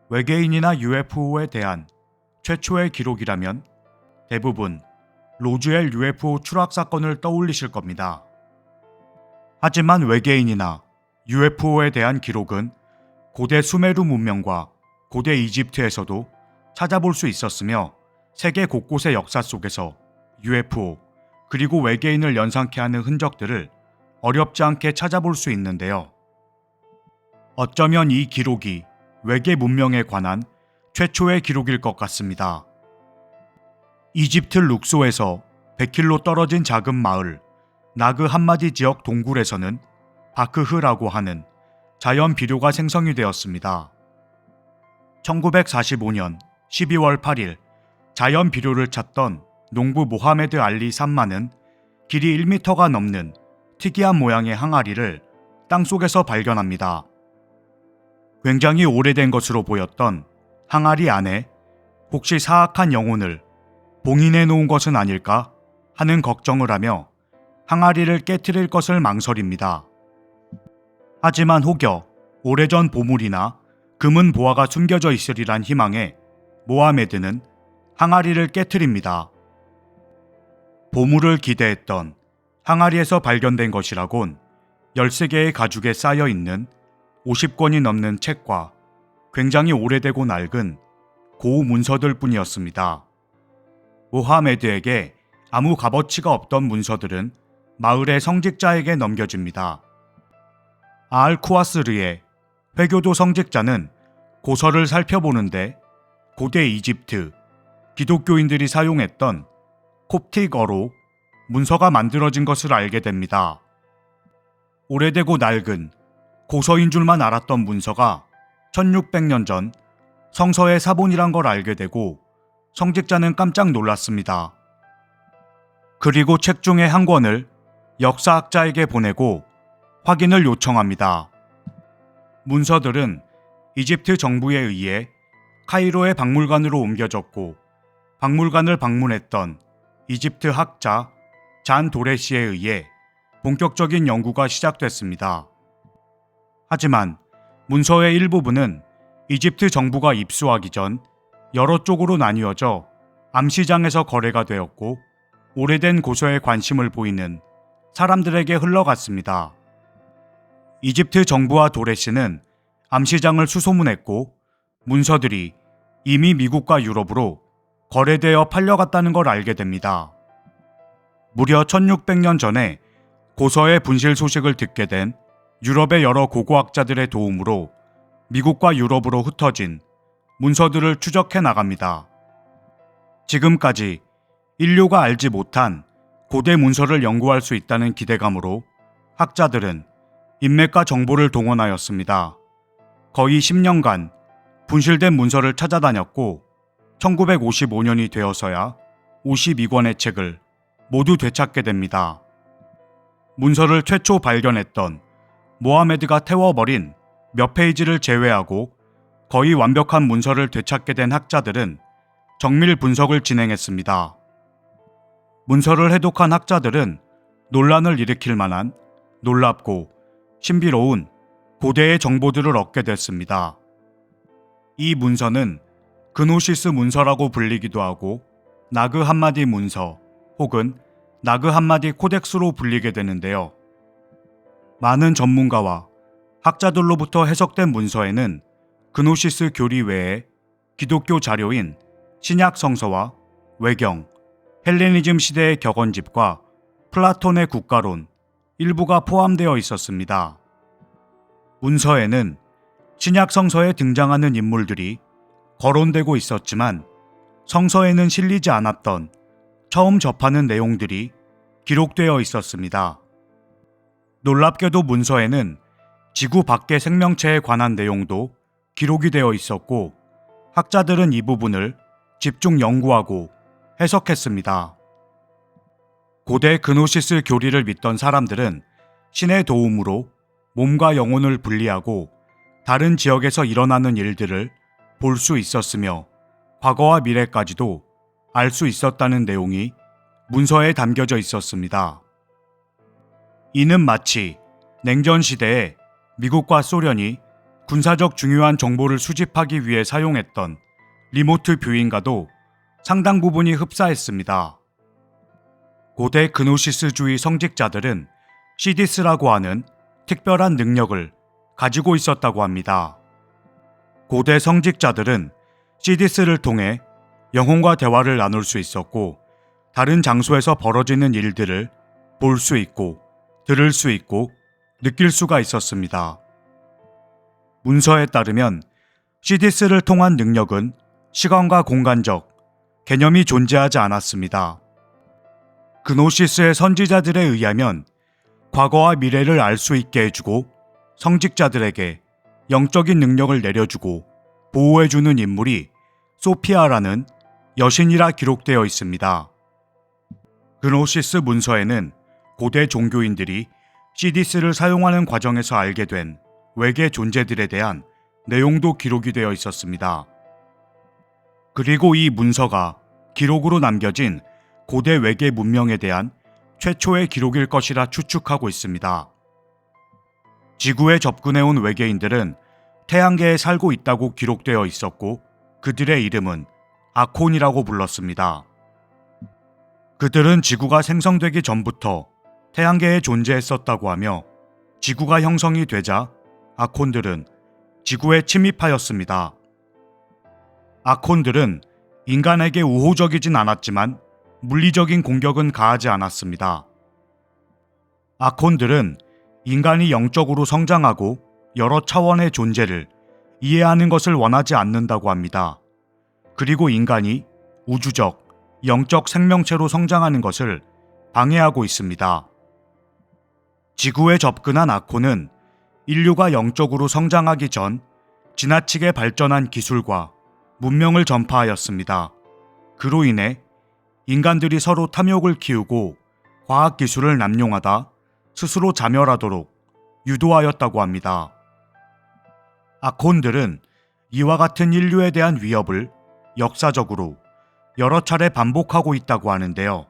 외계인이나 UFO에 대한 최초의 기록이라면 대부분 로즈웰 UFO 추락 사건을 떠올리실 겁니다. 하지만 외계인이나 UFO에 대한 기록은 고대 수메르 문명과 고대 이집트에서도 찾아볼 수 있었으며 세계 곳곳의 역사 속에서 UFO 그리고 외계인을 연상케 하는 흔적들을 어렵지 않게 찾아볼 수 있는데요. 어쩌면 이 기록이 외계 문명에 관한 최초의 기록일 것 같습니다. 이집트 룩소에서 100km 떨어진 작은 마을 나그 함마디 지역 동굴에서는 바크흐라고 하는 자연 비료가 생성이 되었습니다. 1945년 12월 8일 자연 비료를 찾던 농부 모하메드 알리 삼마는 길이 1m가 넘는 특이한 모양의 항아리를 땅속에서 발견합니다. 굉장히 오래된 것으로 보였던 항아리 안에 혹시 사악한 영혼을 봉인해 놓은 것은 아닐까 하는 걱정을 하며 항아리를 깨트릴 것을 망설입니다. 하지만 혹여 오래전 보물이나 금은 보화가 숨겨져 있으리란 희망에 모하메드는 항아리를 깨트립니다. 보물을 기대했던 항아리에서 발견된 것이라곤 13개의 가죽에 쌓여 있는 50권이 넘는 책과 굉장히 오래되고 낡은 고우 문서들 뿐이었습니다. 모하메드에게 아무 값어치가 없던 문서들은 마을의 성직자에게 넘겨집니다. 아알쿠아스르의 회교도 성직자는 고서를 살펴보는데 고대 이집트 기독교인들이 사용했던 콥틱어로 문서가 만들어진 것을 알게 됩니다. 오래되고 낡은 고서인 줄만 알았던 문서가 1600년 전 성서의 사본이란 걸 알게 되고 성직자는 깜짝 놀랐습니다. 그리고 책 중에 한 권을 역사학자에게 보내고 확인을 요청합니다. 문서들은 이집트 정부에 의해 카이로의 박물관으로 옮겨졌고 박물관을 방문했던 이집트 학자 잔 도레시에 의해 본격적인 연구가 시작됐습니다. 하지만 문서의 일부분은 이집트 정부가 입수하기 전 여러 쪽으로 나뉘어져 암시장에서 거래가 되었고 오래된 고서에 관심을 보이는 사람들에게 흘러갔습니다. 이집트 정부와 도레시는 암시장을 수소문했고 문서들이 이미 미국과 유럽으로 거래되어 팔려갔다는 걸 알게 됩니다. 무려 1600년 전에 고서의 분실 소식을 듣게 된 유럽의 여러 고고학자들의 도움으로 미국과 유럽으로 흩어진 문서들을 추적해 나갑니다. 지금까지 인류가 알지 못한 고대 문서를 연구할 수 있다는 기대감으로 학자들은 인맥과 정보를 동원하였습니다. 거의 10년간 분실된 문서를 찾아다녔고 1955년이 되어서야 52권의 책을 모두 되찾게 됩니다. 문서를 최초 발견했던 모하메드가 태워버린 몇 페이지를 제외하고 거의 완벽한 문서를 되찾게 된 학자들은 정밀 분석을 진행했습니다. 문서를 해독한 학자들은 논란을 일으킬 만한 놀랍고 신비로운 고대의 정보들을 얻게 됐습니다. 이 문서는 그노시스 문서라고 불리기도 하고 나그 함마디 문서 혹은 나그 함마디 코덱스로 불리게 되는데요. 많은 전문가와 학자들로부터 해석된 문서에는 그노시스 교리 외에 기독교 자료인 신약 성서와 외경, 헬레니즘 시대의 격언집과 플라톤의 국가론 일부가 포함되어 있었습니다. 문서에는 신약 성서에 등장하는 인물들이 거론되고 있었지만 성서에는 실리지 않았던 처음 접하는 내용들이 기록되어 있었습니다. 놀랍게도 문서에는 지구 밖의 생명체에 관한 내용도 기록이 되어 있었고 학자들은 이 부분을 집중 연구하고 해석했습니다. 고대 그노시스 교리를 믿던 사람들은 신의 도움으로 몸과 영혼을 분리하고 다른 지역에서 일어나는 일들을 볼 수 있었으며 과거와 미래까지도 알 수 있었다는 내용이 문서에 담겨져 있었습니다. 이는 마치 냉전 시대에 미국과 소련이 군사적 중요한 정보를 수집하기 위해 사용했던 리모트 뷰잉과도 상당 부분이 흡사했습니다. 고대 그노시스주의 성직자들은 시디스라고 하는 특별한 능력을 가지고 있었다고 합니다. 고대 성직자들은 시디스를 통해 영혼과 대화를 나눌 수 있었고, 다른 장소에서 벌어지는 일들을 볼 수 있고, 들을 수 있고, 느낄 수가 있었습니다. 문서에 따르면 시디스를 통한 능력은 시간과 공간적 개념이 존재하지 않았습니다. 그노시스의 선지자들에 의하면 과거와 미래를 알 수 있게 해주고 성직자들에게 영적인 능력을 내려주고 보호해주는 인물이 소피아라는 여신이라 기록되어 있습니다. 그노시스 문서에는 고대 종교인들이 시디스를 사용하는 과정에서 알게 된 외계 존재들에 대한 내용도 기록이 되어 있었습니다. 그리고 이 문서가 기록으로 남겨진 고대 외계 문명에 대한 최초의 기록일 것이라 추측하고 있습니다. 지구에 접근해온 외계인들은 태양계에 살고 있다고 기록되어 있었고, 그들의 이름은 아콘이라고 불렀습니다. 그들은 지구가 생성되기 전부터 태양계에 존재했었다고 하며, 지구가 형성이 되자 아콘들은 지구에 침입하였습니다. 아콘들은 인간에게 우호적이진 않았지만 물리적인 공격은 가하지 않았습니다. 아콘들은 인간이 영적으로 성장하고 여러 차원의 존재를 이해하는 것을 원하지 않는다고 합니다. 그리고 인간이 우주적, 영적 생명체로 성장하는 것을 방해하고 있습니다. 지구에 접근한 아콘은 인류가 영적으로 성장하기 전 지나치게 발전한 기술과 문명을 전파하였습니다. 그로 인해 인간들이 서로 탐욕을 키우고 과학기술을 남용하다 스스로 자멸하도록 유도하였다고 합니다. 아콘들은 이와 같은 인류에 대한 위협을 역사적으로 여러 차례 반복하고 있다고 하는데요.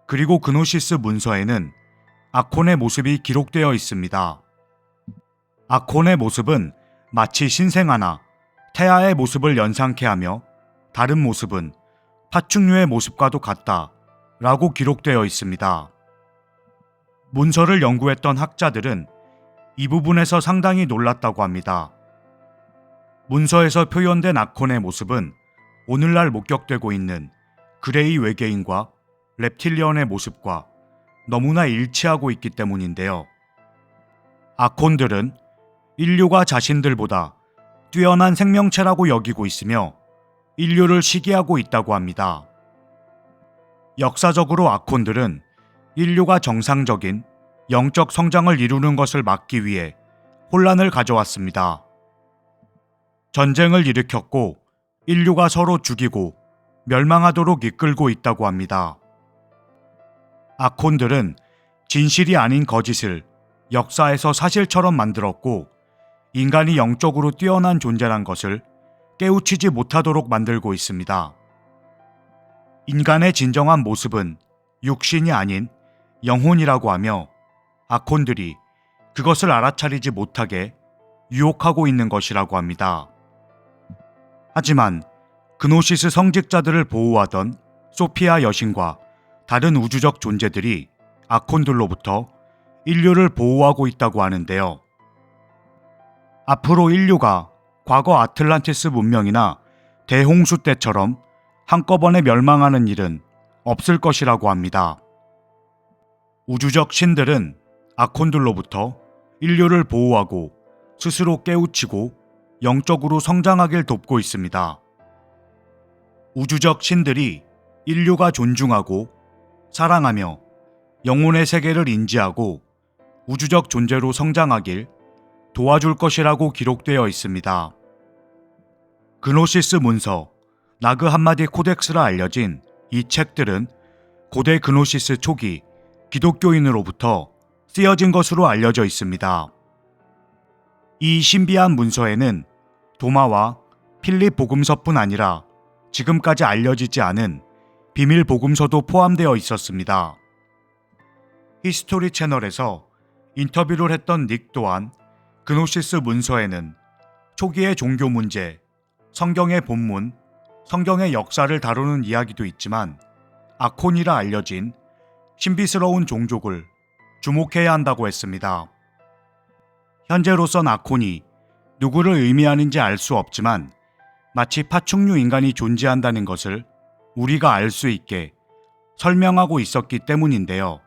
그리고 그노시스 문서에는 아콘의 모습이 기록되어 있습니다. 아콘의 모습은 마치 신생아나 태아의 모습을 연상케 하며, 다른 모습은 파충류의 모습과도 같다 라고 기록되어 있습니다. 문서를 연구했던 학자들은 이 부분에서 상당히 놀랐다고 합니다. 문서에서 표현된 아콘의 모습은 오늘날 목격되고 있는 그레이 외계인과 reptilian의 모습과 너무나 일치하고 있기 때문인데요. 아콘들은 인류가 자신들보다 뛰어난 생명체라고 여기고 있으며 인류를 시기하고 있다고 합니다. 역사적으로 아콘들은 인류가 정상적인 영적 성장을 이루는 것을 막기 위해 혼란을 가져왔습니다. 전쟁을 일으켰고 인류가 서로 죽이고 멸망하도록 이끌고 있다고 합니다. 아콘들은 진실이 아닌 거짓을 역사에서 사실처럼 만들었고, 인간이 영적으로 뛰어난 존재란 것을 깨우치지 못하도록 만들고 있습니다. 인간의 진정한 모습은 육신이 아닌 영혼이라고 하며, 아콘들이 그것을 알아차리지 못하게 유혹하고 있는 것이라고 합니다. 하지만 그노시스 성직자들을 보호하던 소피아 여신과 다른 우주적 존재들이 아콘들로부터 인류를 보호하고 있다고 하는데요. 앞으로 인류가 과거 아틀란티스 문명이나 대홍수 때처럼 한꺼번에 멸망하는 일은 없을 것이라고 합니다. 우주적 신들은 아콘들로부터 인류를 보호하고 스스로 깨우치고 영적으로 성장하길 돕고 있습니다. 우주적 신들이 인류가 존중하고 사랑하며 영혼의 세계를 인지하고 우주적 존재로 성장하길 도와줄 것이라고 기록되어 있습니다. 그노시스 문서, 나그 함마디 코덱스라 알려진 이 책들은 고대 그노시스 초기 기독교인으로부터 쓰여진 것으로 알려져 있습니다. 이 신비한 문서에는 도마와 필립 복음서뿐 아니라 지금까지 알려지지 않은 비밀 복음서도 포함되어 있었습니다. 히스토리 채널에서 인터뷰를 했던 닉 또한 그노시스 문서에는 초기의 종교 문제, 성경의 본문, 성경의 역사를 다루는 이야기도 있지만 아콘이라 알려진 신비스러운 종족을 주목해야 한다고 했습니다. 현재로선 아콘이 누구를 의미하는지 알 수 없지만 마치 파충류 인간이 존재한다는 것을 우리가 알 수 있게 설명하고 있었기 때문인데요.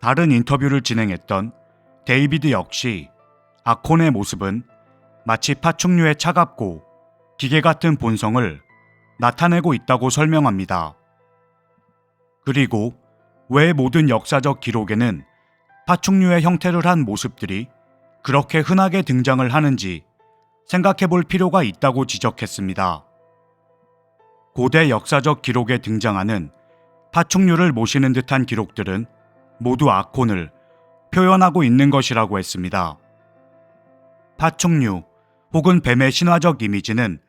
다른 인터뷰를 진행했던 데이비드 역시 아콘의 모습은 마치 파충류의 차갑고 기계 같은 본성을 나타내고 있다고 설명합니다. 그리고 왜 모든 역사적 기록에는 파충류의 형태를 한 모습들이 그렇게 흔하게 등장을 하는지 생각해 볼 필요가 있다고 지적했습니다. 고대 역사적 기록에 등장하는 파충류를 모시는 듯한 기록들은 모두 아콘을 표현하고 있는 것이라고 했습니다. 파충류 혹은 뱀의 신화적 이미지는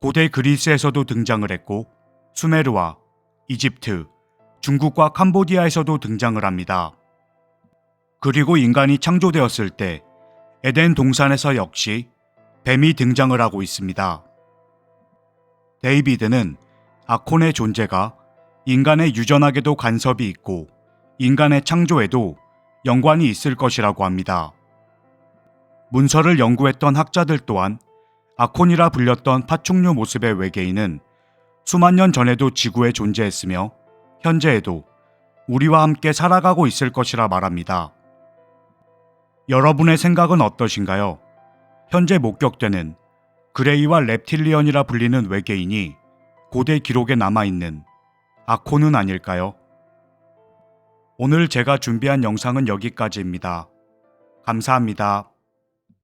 고대 그리스에서도 등장을 했고 수메르와 이집트, 중국과 캄보디아에서도 등장을 합니다. 그리고 인간이 창조되었을 때 에덴 동산에서 역시 뱀이 등장을 하고 있습니다. 데이비드는 아콘의 존재가 인간의 유전학에도 간섭이 있고 인간의 창조에도 연관이 있을 것이라고 합니다. 문서를 연구했던 학자들 또한 아콘이라 불렸던 파충류 모습의 외계인은 수만 년 전에도 지구에 존재했으며 현재에도 우리와 함께 살아가고 있을 것이라 말합니다. 여러분의 생각은 어떠신가요? 현재 목격되는 그레이와 reptilian이라 불리는 외계인이 고대 기록에 남아있는 아콘은 아닐까요? 오늘 제가 준비한 영상은 여기까지입니다. 감사합니다.